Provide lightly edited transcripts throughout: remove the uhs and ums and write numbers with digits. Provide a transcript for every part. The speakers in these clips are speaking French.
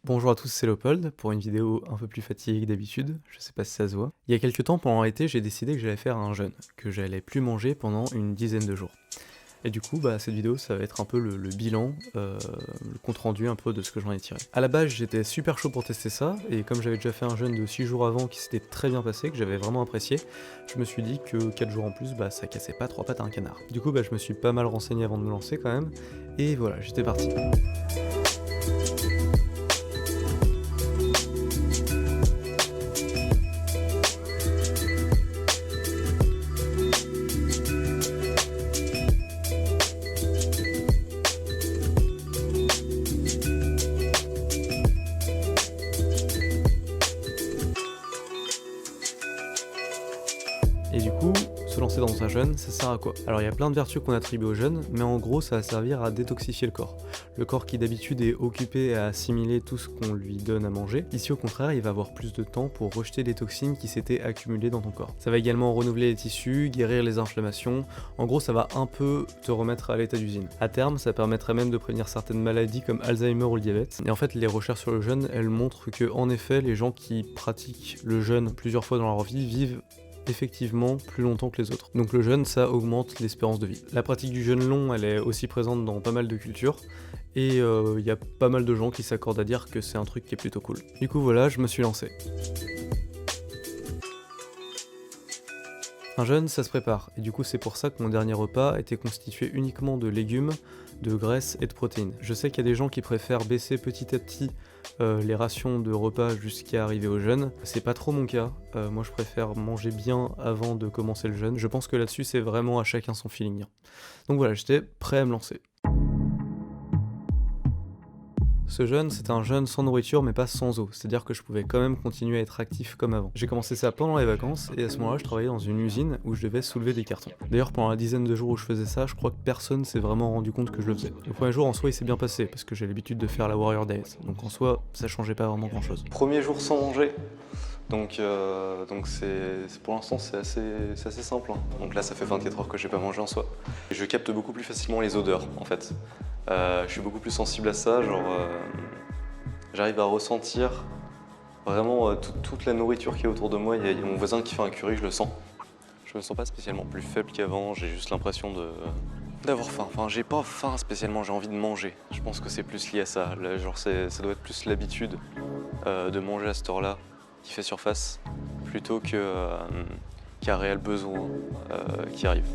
Bonjour à tous, c'est Léopold pour une vidéo un peu plus fatiguée que d'habitude, je sais pas si ça se voit. Il y a quelques temps, pendant l'été, j'ai décidé que j'allais faire un jeûne, que j'allais plus manger pendant une dizaine de jours. Et du coup, cette vidéo, ça va être un peu le bilan, le compte-rendu un peu de ce que j'en ai tiré. À la base, j'étais super chaud pour tester ça, et comme j'avais déjà fait un jeûne de 6 jours avant qui s'était très bien passé, que j'avais vraiment apprécié, je me suis dit que 4 jours en plus, ça cassait pas 3 pattes à un canard. Du coup, je me suis pas mal renseigné avant de me lancer quand même, et voilà, j'étais parti. Et du coup, se lancer dans un jeûne, ça sert à quoi? Alors il y a plein de vertus qu'on attribue au jeûne, mais en gros ça va servir à détoxifier le corps. Le corps qui d'habitude est occupé à assimiler tout ce qu'on lui donne à manger, ici au contraire il va avoir plus de temps pour rejeter les toxines qui s'étaient accumulées dans ton corps. Ça va également renouveler les tissus, guérir les inflammations, en gros ça va un peu te remettre à l'état d'usine. À terme ça permettrait même de prévenir certaines maladies comme Alzheimer ou le diabète. Et en fait les recherches sur le jeûne, elles montrent que en effet les gens qui pratiquent le jeûne plusieurs fois dans leur vie vivent effectivement plus longtemps que les autres. Donc le jeûne, ça augmente l'espérance de vie. La pratique du jeûne long, elle est aussi présente dans pas mal de cultures, et il y a pas mal de gens qui s'accordent à dire que c'est un truc qui est plutôt cool. Du coup voilà, je me suis lancé. Un jeûne, ça se prépare, et du coup c'est pour ça que mon dernier repas était constitué uniquement de légumes, de graisses et de protéines. Je sais qu'il y a des gens qui préfèrent baisser petit à petit les rations de repas jusqu'à arriver au jeûne. C'est pas trop mon cas, moi je préfère manger bien avant de commencer le jeûne. Je pense que là-dessus c'est vraiment à chacun son feeling. Donc voilà, j'étais prêt à me lancer. Ce jeûne, c'était un jeûne sans nourriture mais pas sans eau, c'est-à-dire que je pouvais quand même continuer à être actif comme avant. J'ai commencé ça pendant les vacances et à ce moment-là je travaillais dans une usine où je devais soulever des cartons. D'ailleurs pendant la dizaine de jours où je faisais ça, je crois que personne s'est vraiment rendu compte que je le faisais. Le premier jour en soi il s'est bien passé parce que j'ai l'habitude de faire la Warrior Days, donc en soi ça changeait pas vraiment grand-chose. Premier jour sans manger, donc pour l'instant c'est assez simple. Donc là ça fait 24 heures que j'ai pas mangé en soi. Je capte beaucoup plus facilement les odeurs en fait. Je suis beaucoup plus sensible à ça, j'arrive à ressentir vraiment toute la nourriture qui est autour de moi. Il y a mon voisin qui fait un curry, je le sens. Je me sens pas spécialement plus faible qu'avant, j'ai juste l'impression d'avoir faim. Enfin, j'ai pas faim spécialement, j'ai envie de manger. Je pense que c'est plus lié à ça. Là, ça doit être plus l'habitude de manger à cette heure-là qui fait surface plutôt qu'un réel besoin qui arrive.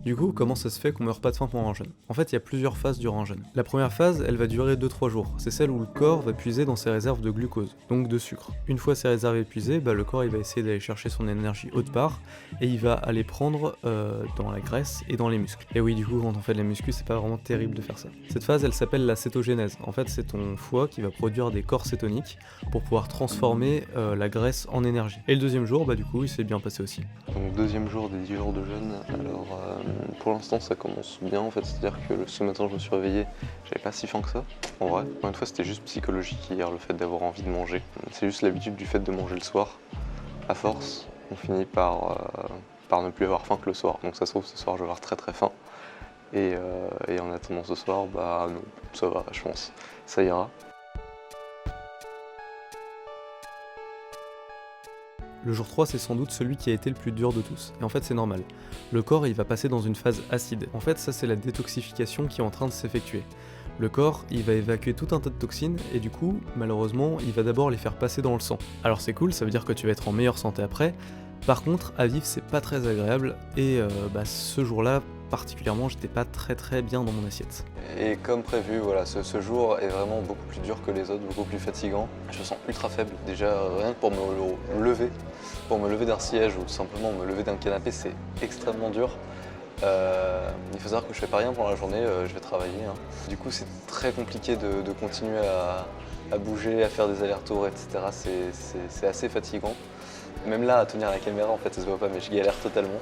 Du coup, comment ça se fait qu'on meurt pas de faim pendant un jeûne? En fait, il y a plusieurs phases durant un jeûne. La première phase, elle va durer 2-3 jours. C'est celle où le corps va puiser dans ses réserves de glucose, donc de sucre. Une fois ces réserves épuisées, le corps il va essayer d'aller chercher son énergie autre part, et il va aller prendre dans la graisse et dans les muscles. Et oui, du coup, quand on fait de la muscu, c'est pas vraiment terrible de faire ça. Cette phase, elle s'appelle la cétogénèse. En fait, c'est ton foie qui va produire des corps cétoniques pour pouvoir transformer la graisse en énergie. Et le deuxième jour, du coup, il s'est bien passé aussi. Donc deuxième jour des 10 jours de jeûne, alors pour l'instant ça commence bien en fait, c'est-à-dire que ce matin je me suis réveillé, j'avais pas si faim que ça, en vrai. Encore une fois c'était juste psychologique hier, le fait d'avoir envie de manger. C'est juste l'habitude du fait de manger le soir. À force, on finit par ne plus avoir faim que le soir. Donc ça se trouve ce soir je vais avoir très très faim. Et en attendant ce soir, non, ça va, je pense, ça ira. Le jour 3, c'est sans doute celui qui a été le plus dur de tous. Et en fait, c'est normal. Le corps, il va passer dans une phase acide. En fait, ça, c'est la détoxification qui est en train de s'effectuer. Le corps, il va évacuer tout un tas de toxines, et du coup, malheureusement, il va d'abord les faire passer dans le sang. Alors c'est cool, ça veut dire que tu vas être en meilleure santé après. Par contre, à vivre, c'est pas très agréable, et ce jour-là, particulièrement, j'étais pas très bien dans mon assiette. Et comme prévu, voilà, ce jour est vraiment beaucoup plus dur que les autres, beaucoup plus fatigant. Je me sens ultra faible, déjà rien que pour me lever d'un siège ou tout simplement me lever d'un canapé, c'est extrêmement dur. Il faut savoir que je fais pas rien pendant la journée, je vais travailler. Du coup c'est très compliqué de continuer à bouger, à faire des allers-retours, etc. C'est assez fatigant. Même là, à tenir la caméra, en fait ça se voit pas, mais je galère totalement.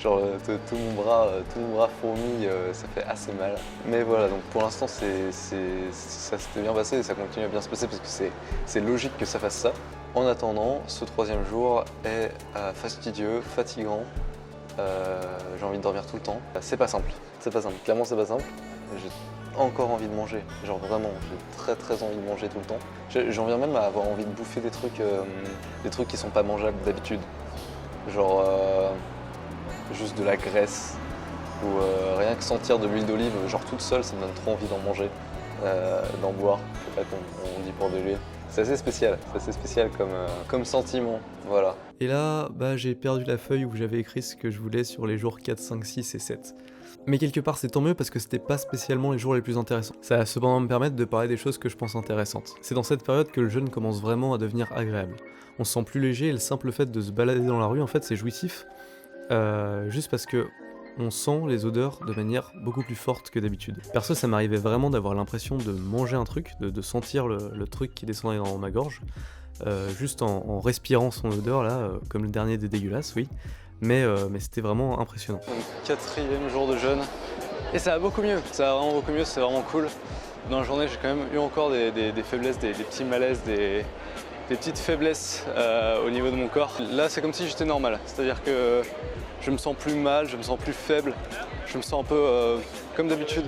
Genre tout mon bras fourmille, ça fait assez mal. Mais voilà, donc pour l'instant ça s'était bien passé et ça continue à bien se passer parce que c'est logique que ça fasse ça. En attendant, ce troisième jour est fastidieux, fatigant j'ai envie de dormir tout le temps. C'est pas simple, clairement c'est pas simple. J'ai encore envie de manger, genre vraiment, j'ai très envie de manger tout le temps. J'en viens même à avoir envie de bouffer des trucs qui sont pas mangeables d'habitude. Genre juste de la graisse ou rien que sentir de l'huile d'olive, genre toute seule, ça me donne trop envie d'en manger, d'en boire, je sais pas comment on dit pour de l'huile. C'est assez spécial comme sentiment, voilà. Et là, j'ai perdu la feuille où j'avais écrit ce que je voulais sur les jours 4, 5, 6 et 7. Mais quelque part c'est tant mieux parce que c'était pas spécialement les jours les plus intéressants. Ça va cependant me permettre de parler des choses que je pense intéressantes. C'est dans cette période que le jeûne commence vraiment à devenir agréable. On se sent plus léger et le simple fait de se balader dans la rue, en fait, c'est jouissif. Juste parce que on sent les odeurs de manière beaucoup plus forte que d'habitude. Perso, ça m'arrivait vraiment d'avoir l'impression de manger un truc, de sentir le truc qui descendait dans ma gorge, juste en respirant son odeur là, comme le dernier des dégueulasses, oui. Mais c'était vraiment impressionnant. Donc, 4e jour de jeûne, et ça va beaucoup mieux, ça va vraiment beaucoup mieux, c'est vraiment cool. Dans la journée, j'ai quand même eu encore des faiblesses, des petits malaises, des petites faiblesses au niveau de mon corps. Là, c'est comme si j'étais normal, c'est-à-dire que je me sens plus mal, je me sens plus faible, je me sens un peu comme d'habitude.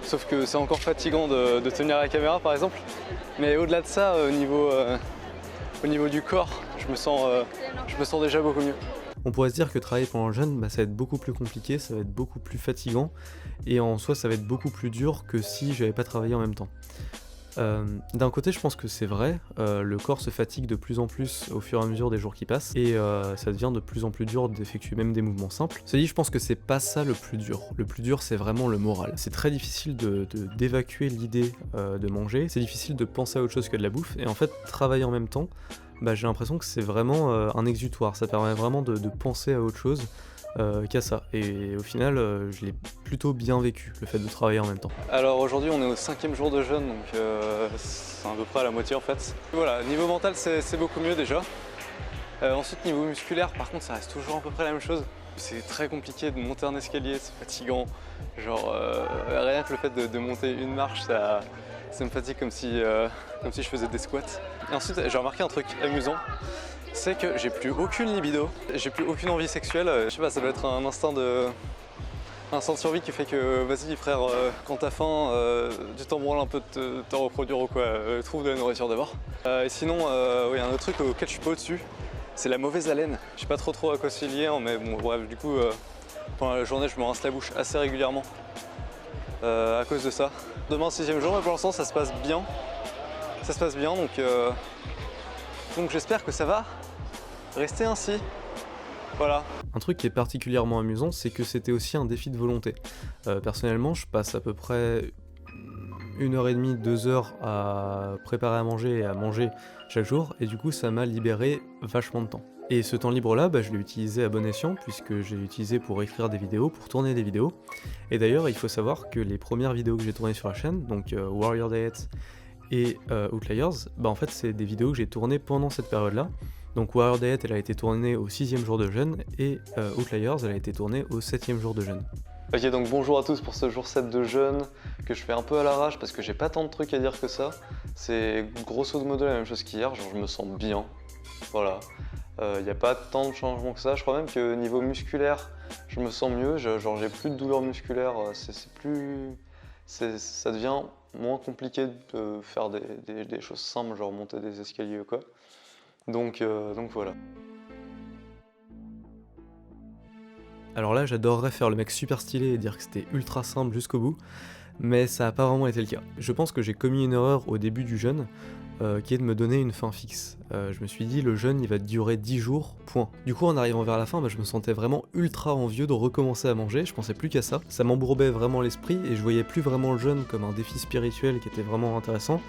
Sauf que c'est encore fatigant de tenir la caméra, par exemple. Mais au-delà de ça, au niveau du corps, je me sens déjà beaucoup mieux. On pourrait se dire que travailler pendant le jeûne, ça va être beaucoup plus compliqué, ça va être beaucoup plus fatigant, et en soi ça va être beaucoup plus dur que si j'avais pas travaillé en même temps. D'un côté, je pense que c'est vrai, le corps se fatigue de plus en plus au fur et à mesure des jours qui passent, et ça devient de plus en plus dur d'effectuer même des mouvements simples. Cela dit, je pense que c'est pas ça le plus dur. Le plus dur, c'est vraiment le moral. C'est très difficile d'évacuer l'idée de manger, c'est difficile de penser à autre chose que de la bouffe, et en fait, travailler en même temps, j'ai l'impression que c'est vraiment un exutoire. Ça permet vraiment de penser à autre chose qu'à ça. Et au final, je l'ai plutôt bien vécu, le fait de travailler en même temps. Alors aujourd'hui, on est au 5e jour de jeûne, donc c'est à peu près à la moitié en fait. Voilà, niveau mental, c'est beaucoup mieux déjà. Ensuite, niveau musculaire, par contre, ça reste toujours à peu près la même chose. C'est très compliqué de monter un escalier, c'est fatigant. Genre, rien que le fait de monter une marche, ça me fatigue comme si je faisais des squats. Et ensuite, j'ai remarqué un truc amusant. C'est que j'ai plus aucune libido, j'ai plus aucune envie sexuelle. Je sais pas, ça doit être un instinct de survie qui fait que vas-y frère, quand t'as faim, tu t'en branles un peu de te reproduire ou quoi, trouve de la nourriture d'abord. Et sinon, oui, un autre truc auquel je suis pas au-dessus, c'est la mauvaise haleine. Je sais pas trop à quoi c'est lié, mais bon bref, du coup, pendant la journée je me rince la bouche assez régulièrement à cause de ça. Demain 6e jour, mais pour l'instant ça se passe bien. Ça se passe bien, donc j'espère que ça va rester ainsi. Voilà. Un truc qui est particulièrement amusant, c'est que c'était aussi un défi de volonté. Personnellement, je passe à peu près 1h30, 2h à préparer à manger et à manger chaque jour, et du coup ça m'a libéré vachement de temps. Et ce temps libre là, je l'ai utilisé à bon escient, puisque j'ai utilisé pour écrire des vidéos, pour tourner des vidéos. Et d'ailleurs, il faut savoir que les premières vidéos que j'ai tournées sur la chaîne, donc Warrior Diet et Outliers, en fait c'est des vidéos que j'ai tournées pendant cette période-là. Donc Warrior Diet, elle a été tournée au 6e jour de jeûne, et Outliers, elle a été tournée au 7e jour de jeûne. Ok, donc bonjour à tous pour ce jour 7 de jeûne, que je fais un peu à l'arrache parce que j'ai pas tant de trucs à dire que ça. C'est grosso modo la même chose qu'hier, genre je me sens bien, voilà. Il n'y a pas tant de changements que ça, je crois même que niveau musculaire, je me sens mieux, genre j'ai plus de douleurs musculaires, ça devient moins compliqué de faire des choses simples, genre monter des escaliers ou quoi. Donc voilà. Alors là, j'adorerais faire le mec super stylé et dire que c'était ultra simple jusqu'au bout, mais ça n'a pas vraiment été le cas. Je pense que j'ai commis une erreur au début du jeûne, qui est de me donner une fin fixe. Je me suis dit, le jeûne il va durer 10 jours, point. Du coup, en arrivant vers la fin, je me sentais vraiment ultra envieux de recommencer à manger, je pensais plus qu'à ça. Ça m'embourbait vraiment l'esprit et je voyais plus vraiment le jeûne comme un défi spirituel qui était vraiment intéressant,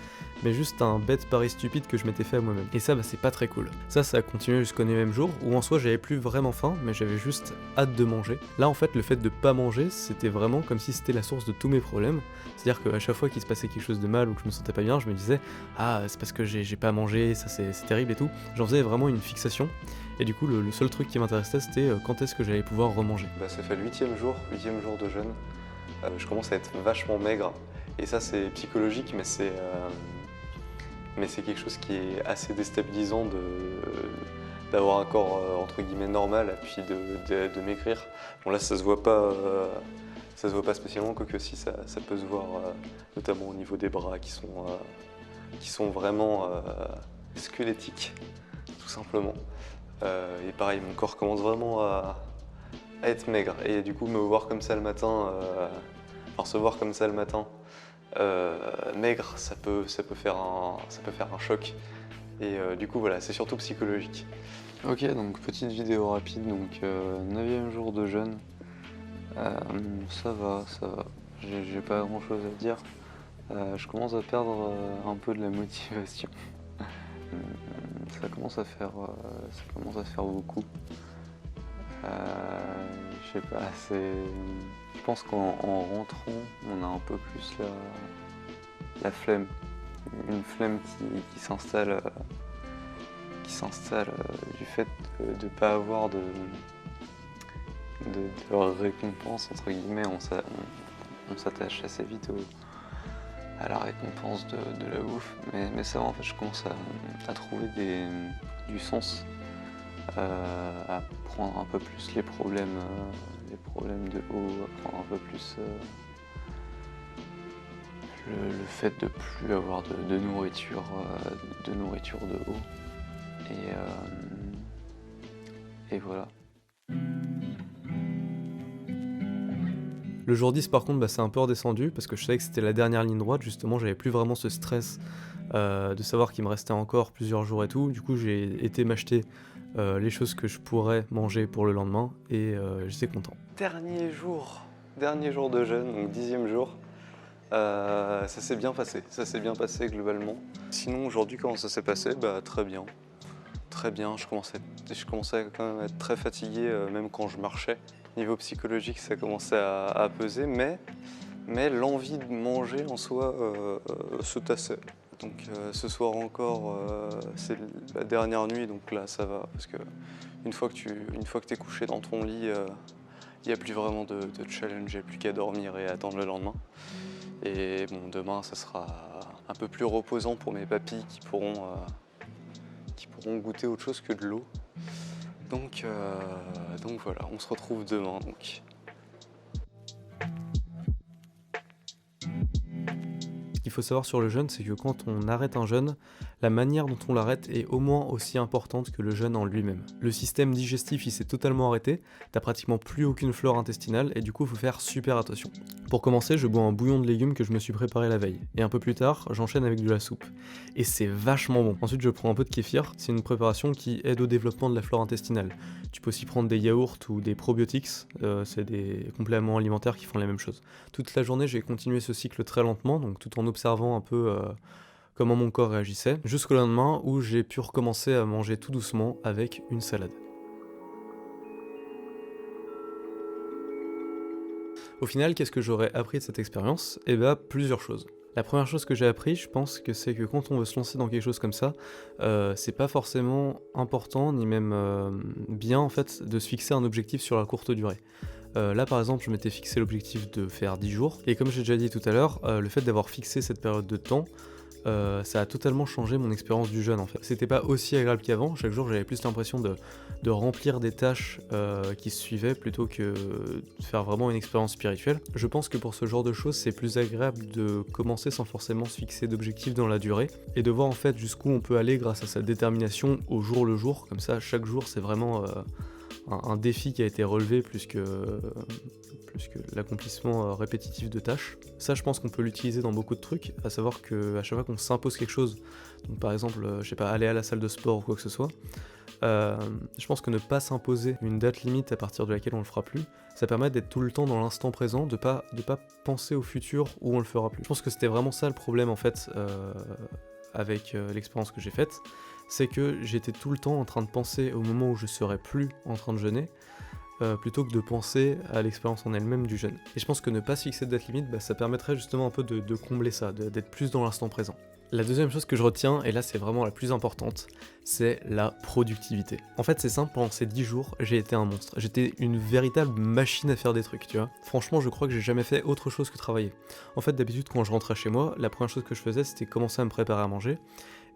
mais juste un bête pari stupide que je m'étais fait à moi-même. Et ça, c'est pas très cool. Ça a continué jusqu'au 9e jour, où en soi j'avais plus vraiment faim, mais j'avais juste hâte de manger. Là en fait, le fait de pas manger, c'était vraiment comme si c'était la source de tous mes problèmes. C'est-à-dire qu'à chaque fois qu'il se passait quelque chose de mal ou que je me sentais pas bien, je me disais « Ah, c'est parce que j'ai pas mangé, ça c'est terrible et tout ». J'en faisais vraiment une fixation, et du coup le seul truc qui m'intéressait c'était quand est-ce que j'allais pouvoir remanger. Ça fait le 8e jour de jeûne. Je commence à être vachement maigre, et ça c'est psychologique, mais c'est quelque chose qui est assez déstabilisant d'avoir un corps entre guillemets normal et puis de maigrir. Bon là ça se voit pas spécialement, quoique si ça peut se voir notamment au niveau des bras qui sont vraiment squelettiques tout simplement. Et pareil, mon corps commence vraiment à être maigre et du coup me voir comme ça le matin, se voir comme ça le matin maigre, ça peut faire un choc. Et du coup voilà, c'est surtout psychologique. Ok, donc petite vidéo rapide, donc 9e jour de jeûne. Ça va. J'ai pas grand chose à dire. Je commence à perdre un peu de la motivation. Ça commence à faire beaucoup. Je sais pas, je pense qu'en rentrant, on a un peu plus la flemme. Une flemme qui s'installe du fait de ne pas avoir de récompense, entre guillemets. On s'attache assez vite à la récompense de la bouffe. Mais ça va, en fait, je commence à trouver du sens, à prendre un peu plus les problèmes de haut, à prendre un peu plus le fait de plus avoir de nourriture de haut. Et voilà. Le jour 10 par contre c'est un peu redescendu parce que je savais que c'était la dernière ligne droite, justement j'avais plus vraiment ce stress de savoir qu'il me restait encore plusieurs jours et tout. Du coup j'ai été m'acheter les choses que je pourrais manger pour le lendemain et j'étais content. Dernier jour de jeûne, donc 10e jour. Ça s'est bien passé globalement. Sinon aujourd'hui comment ça s'est passé? Très bien. Je commençais quand même à être très fatigué même quand je marchais. Niveau psychologique ça commençait à peser, mais l'envie de manger en soi se tassait. Donc ce soir encore c'est la dernière nuit, donc là ça va parce que une fois que t'es couché dans ton lit, il n'y a plus vraiment de challenge, il n'y a plus qu'à dormir et attendre le lendemain. Et bon, demain, ça sera un peu plus reposant pour mes papilles qui pourront goûter autre chose que de l'eau. Donc voilà, on se retrouve demain. Donc. Ce qu'il faut savoir sur le jeûne, c'est que quand on arrête un jeûne, la manière dont on l'arrête est au moins aussi importante que le jeûne en lui-même. Le système digestif il s'est totalement arrêté, t'as pratiquement plus aucune flore intestinale et du coup il faut faire super attention. Pour commencer, je bois un bouillon de légumes que je me suis préparé la veille, et un peu plus tard, j'enchaîne avec de la soupe. Et c'est vachement bon. Ensuite je prends un peu de kéfir, c'est une préparation qui aide au développement de la flore intestinale. Tu peux aussi prendre des yaourts ou des probiotics, c'est des compléments alimentaires qui font la même chose. Toute la journée j'ai continué ce cycle très lentement, donc tout en observant un peu comment mon corps réagissait, jusqu'au lendemain où j'ai pu recommencer à manger tout doucement avec une salade. Au final, qu'est-ce que j'aurais appris de cette expérience? Plusieurs choses. La première chose que j'ai appris, je pense que c'est que quand on veut se lancer dans quelque chose comme ça, c'est pas forcément important, ni même bien en fait, de se fixer un objectif sur la courte durée. Là par exemple je m'étais fixé l'objectif de faire 10 jours et comme j'ai déjà dit tout à l'heure, le fait d'avoir fixé cette période de temps, ça a totalement changé mon expérience du jeûne en fait. C'était pas aussi agréable qu'avant, chaque jour j'avais plus l'impression de remplir des tâches qui se suivaient plutôt que de faire vraiment une expérience spirituelle. Je pense que pour ce genre de choses c'est plus agréable de commencer sans forcément se fixer d'objectifs dans la durée et de voir en fait jusqu'où on peut aller grâce à sa détermination au jour le jour, comme ça chaque jour c'est vraiment un défi qui a été relevé plus que l'accomplissement répétitif de tâches. Ça je pense qu'on peut l'utiliser dans beaucoup de trucs, à savoir qu'à chaque fois qu'on s'impose quelque chose, donc par exemple aller à la salle de sport ou quoi que ce soit, je pense que ne pas s'imposer une date limite à partir de laquelle on le fera plus, ça permet d'être tout le temps dans l'instant présent, de pas penser au futur où on le fera plus. Je pense que c'était vraiment ça le problème en fait avec l'expérience que j'ai faite, c'est que j'étais tout le temps en train de penser au moment où je serais plus en train de jeûner, plutôt que de penser à l'expérience en elle-même du jeûne. Et je pense que ne pas se fixer de date limite, ça permettrait justement un peu de combler ça, d'être plus dans l'instant présent. La deuxième chose que je retiens, et là c'est vraiment la plus importante, c'est la productivité. En fait c'est simple, pendant ces 10 jours, j'ai été un monstre. J'étais une véritable machine à faire des trucs, tu vois. Franchement je crois que j'ai jamais fait autre chose que travailler. En fait d'habitude quand je rentrais chez moi, la première chose que je faisais c'était commencer à me préparer à manger,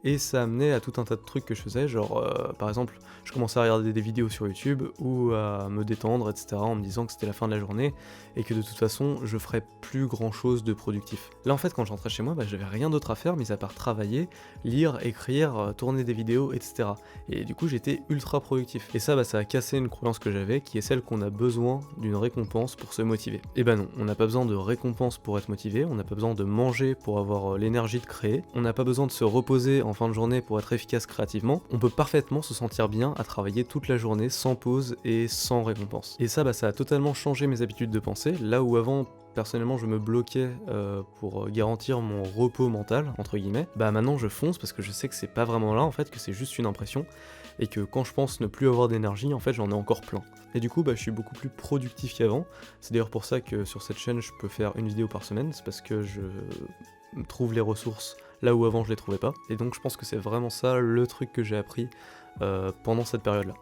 et ça amenait à tout un tas de trucs que je faisais, genre par exemple je commençais à regarder des vidéos sur YouTube ou à me détendre, etc., en me disant que c'était la fin de la journée et que de toute façon je ferais plus grand chose de productif. Là en fait quand je rentrais chez moi, j'avais rien d'autre à faire mis à part travailler, lire, écrire, tourner des vidéos, etc. Et du coup j'étais ultra productif. Et ça ça a cassé une croyance que j'avais qui est celle qu'on a besoin d'une récompense pour se motiver. Et non, on n'a pas besoin de récompense pour être motivé, on n'a pas besoin de manger pour avoir l'énergie de créer, on n'a pas besoin de se reposer en fin de journée pour être efficace créativement, on peut parfaitement se sentir bien à travailler toute la journée sans pause et sans récompense. Et ça ça a totalement changé mes habitudes de pensée, là où avant personnellement je me bloquais pour garantir mon repos mental, entre guillemets, maintenant je fonce parce que je sais que c'est pas vraiment là en fait, que c'est juste une impression, et que quand je pense ne plus avoir d'énergie, en fait j'en ai encore plein. Et du coup je suis beaucoup plus productif qu'avant, c'est d'ailleurs pour ça que sur cette chaîne je peux faire une vidéo par semaine, c'est parce que je trouve les ressources là où avant je les trouvais pas, et donc je pense que c'est vraiment ça le truc que j'ai appris pendant cette période-là.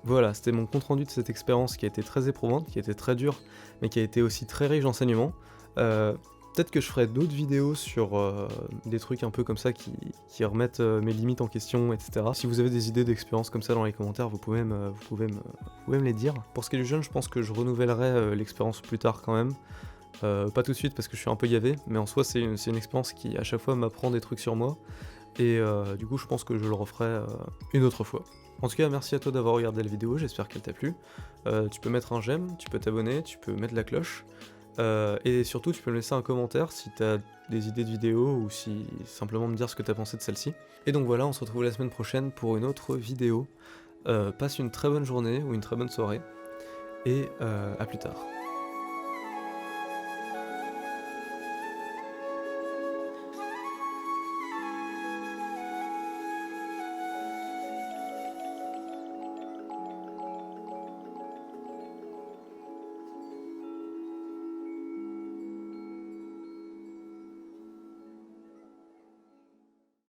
Voilà, c'était mon compte rendu de cette expérience qui a été très éprouvante, qui a été très dure, mais qui a été aussi très riche d'enseignements. Peut-être que je ferai d'autres vidéos sur des trucs un peu comme ça qui remettent mes limites en question, etc. Si vous avez des idées d'expériences comme ça dans les commentaires, vous pouvez me les dire. Pour ce qui est du jeûne, je pense que je renouvellerai l'expérience plus tard quand même. Pas tout de suite parce que je suis un peu gavé, mais en soi c'est une expérience qui à chaque fois m'apprend des trucs sur moi, et du coup je pense que je le referai une autre fois. En tout cas, merci à toi d'avoir regardé la vidéo, j'espère qu'elle t'a plu. Tu peux mettre un j'aime, tu peux t'abonner, tu peux mettre la cloche, et surtout tu peux me laisser un commentaire si t'as des idées de vidéos ou si simplement me dire ce que t'as pensé de celle-ci. Et donc voilà, on se retrouve la semaine prochaine pour une autre vidéo. Passe une très bonne journée ou une très bonne soirée, et à plus tard.